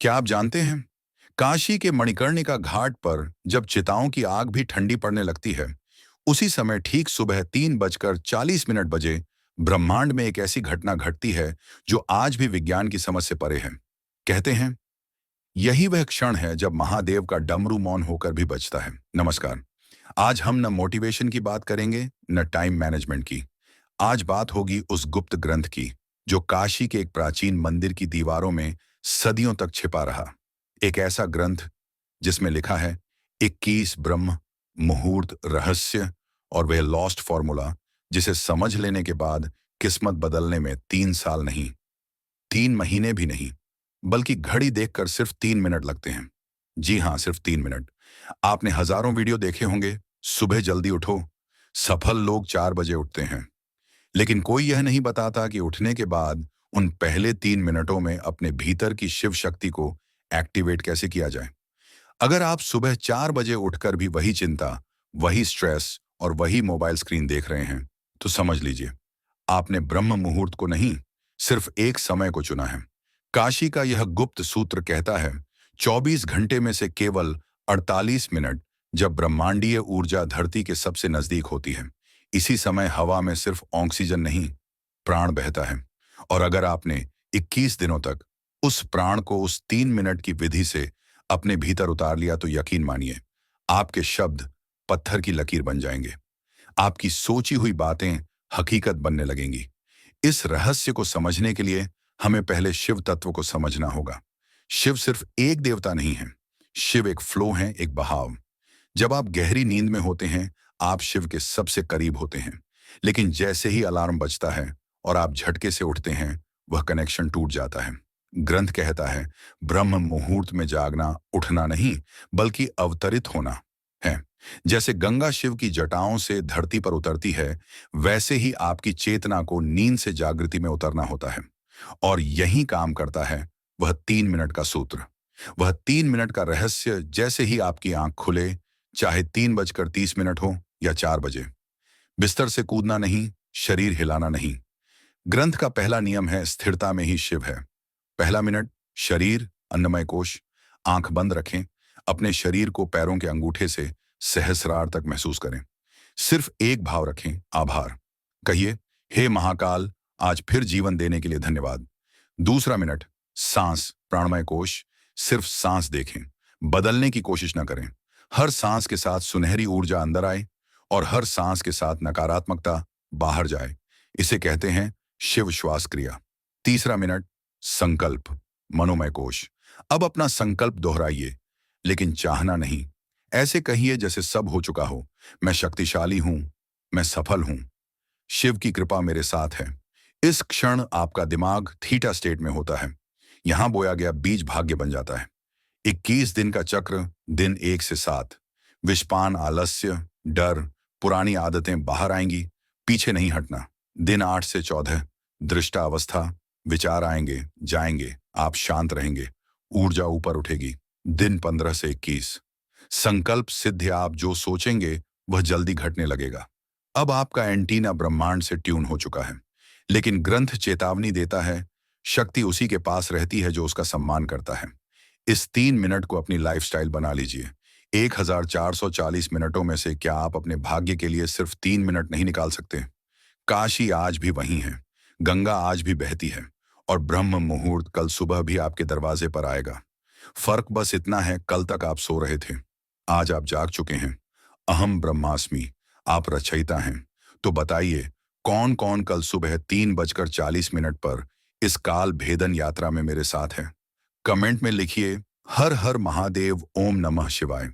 क्या आप जानते हैं, काशी के मणिकर्णिका घाट पर जब चिताओं की आग भी ठंडी पड़ने लगती है, उसी समय ठीक सुबह 3:40 बजे ब्रह्मांड में एक ऐसी घटना घटती है जो आज भी विज्ञान की समझ से परे है। कहते हैं, यही वह क्षण है जब महादेव का डमरू मौन होकर भी बजता है। नमस्कार। आज हम न मोटिवेशन की बात करेंगे, न टाइम मैनेजमेंट की। आज बात होगी उस गुप्त ग्रंथ की जो काशी के एक प्राचीन मंदिर की दीवारों में सदियों तक छिपा रहा। एक ऐसा ग्रंथ जिसमें लिखा है 21 ब्रह्म मुहूर्त रहस्य, और वह लॉस्ट फॉर्मूला जिसे समझ लेने के बाद किस्मत बदलने में 3 साल नहीं, 3 महीने भी नहीं, बल्कि घड़ी देखकर सिर्फ 3 मिनट लगते हैं। जी हाँ, सिर्फ 3 मिनट। आपने हजारों वीडियो देखे होंगे, सुबह जल्दी उठो, सफल लोग 4 बजे उठते हैं, लेकिन कोई यह नहीं बताता कि उठने के बाद उन पहले 3 मिनटों में अपने भीतर की शिव शक्ति को एक्टिवेट कैसे किया जाए। अगर आप सुबह 4 बजे उठकर भी वही चिंता, वही स्ट्रेस और वही मोबाइल स्क्रीन देख रहे हैं, तो समझ लीजिए आपने ब्रह्म मुहूर्त को नहीं, सिर्फ एक समय को चुना है। काशी का यह गुप्त सूत्र कहता है, 24 घंटे में से केवल 48 मिनट जब ब्रह्मांडीय ऊर्जा धरती के सबसे नजदीक होती है, इसी समय हवा में सिर्फ ऑक्सीजन नहीं, प्राण बहता है। और अगर आपने 21 दिनों तक उस प्राण को उस 3 मिनट की विधि से अपने भीतर उतार लिया, तो यकीन मानिए आपके शब्द पत्थर की लकीर बन जाएंगे। आपकी सोची हुई बातें हकीकत बनने लगेंगी। इस रहस्य को समझने के लिए हमें पहले शिव तत्व को समझना होगा। शिव सिर्फ एक देवता नहीं है, शिव एक फ्लो है, एक बहाव। जब आप गहरी नींद में होते हैं, आप शिव के सबसे करीब होते हैं, लेकिन जैसे ही अलार्म बजता है और आप झटके से उठते हैं, वह कनेक्शन टूट जाता है। ग्रंथ कहता है, ब्रह्म मुहूर्त में जागना उठना नहीं, बल्कि अवतरित होना है। जैसे गंगा शिव की जटाओं से धरती पर उतरती है, वैसे ही आपकी चेतना को नींद से जागृति में उतरना होता है। और यही काम करता है वह 3 मिनट का सूत्र, वह 3 मिनट का रहस्य। जैसे ही आपकी आंख खुले, चाहे 3:30 हो या 4 बजे, बिस्तर से कूदना नहीं, शरीर हिलाना नहीं। ग्रंथ का पहला नियम है, स्थिरता में ही शिव है। पहला मिनट, शरीर, अन्नमय कोश। आंख बंद रखें, अपने शरीर को पैरों के अंगूठे से सहस्रार तक महसूस करें। सिर्फ एक भाव रखें, आभार। कहिए, हे महाकाल, आज फिर जीवन देने के लिए धन्यवाद। दूसरा मिनट, सांस, प्राणमय कोश। सिर्फ सांस देखें, बदलने की कोशिश न करें। हर सांस के साथ सुनहरी ऊर्जा अंदर आए और हर सांस के साथ नकारात्मकता बाहर जाए। इसे कहते हैं शिव श्वास क्रिया। तीसरा मिनट, संकल्प, मनोमय कोश। अब अपना संकल्प दोहराइए, लेकिन चाहना नहीं। ऐसे कहिए जैसे सब हो चुका हो, मैं शक्तिशाली हूं, मैं सफल हूं, शिव की कृपा मेरे साथ है। इस क्षण आपका दिमाग थीटा स्टेट में होता है। यहां बोया गया बीज भाग्य बन जाता है। 21 दिन का चक्र, दिन 1 से 7, विषपान, आलस्य, डर, पुरानी आदतें बाहर आएंगी, पीछे नहीं हटना। दिन 8 से 14, दृष्टा अवस्था, विचार आएंगे जाएंगे, आप शांत रहेंगे, ऊर्जा ऊपर उठेगी। दिन 15 से 21, संकल्प सिद्ध, आप जो सोचेंगे वह जल्दी घटने लगेगा। अब आपका एंटीना ब्रह्मांड से ट्यून हो चुका है। लेकिन ग्रंथ चेतावनी देता है, शक्ति उसी के पास रहती है जो उसका सम्मान करता है। इस 3 मिनट को अपनी लाइफस्टाइल बना लीजिए। 1440 मिनटों में से क्या आप अपने भाग्य के लिए सिर्फ 3 मिनट नहीं निकाल सकते? काशी आज भी वही है, गंगा आज भी बहती है, और ब्रह्म मुहूर्त कल सुबह भी आपके दरवाजे पर आएगा। फर्क बस इतना है, कल तक आप सो रहे थे, आज आप जाग चुके हैं। अहम ब्रह्मास्मि, आप रचयिता हैं। तो बताइए, कौन कौन कल सुबह 3:40 पर इस काल भेदन यात्रा में मेरे साथ है? कमेंट में लिखिए, हर हर महादेव, ओम नमः शिवाय।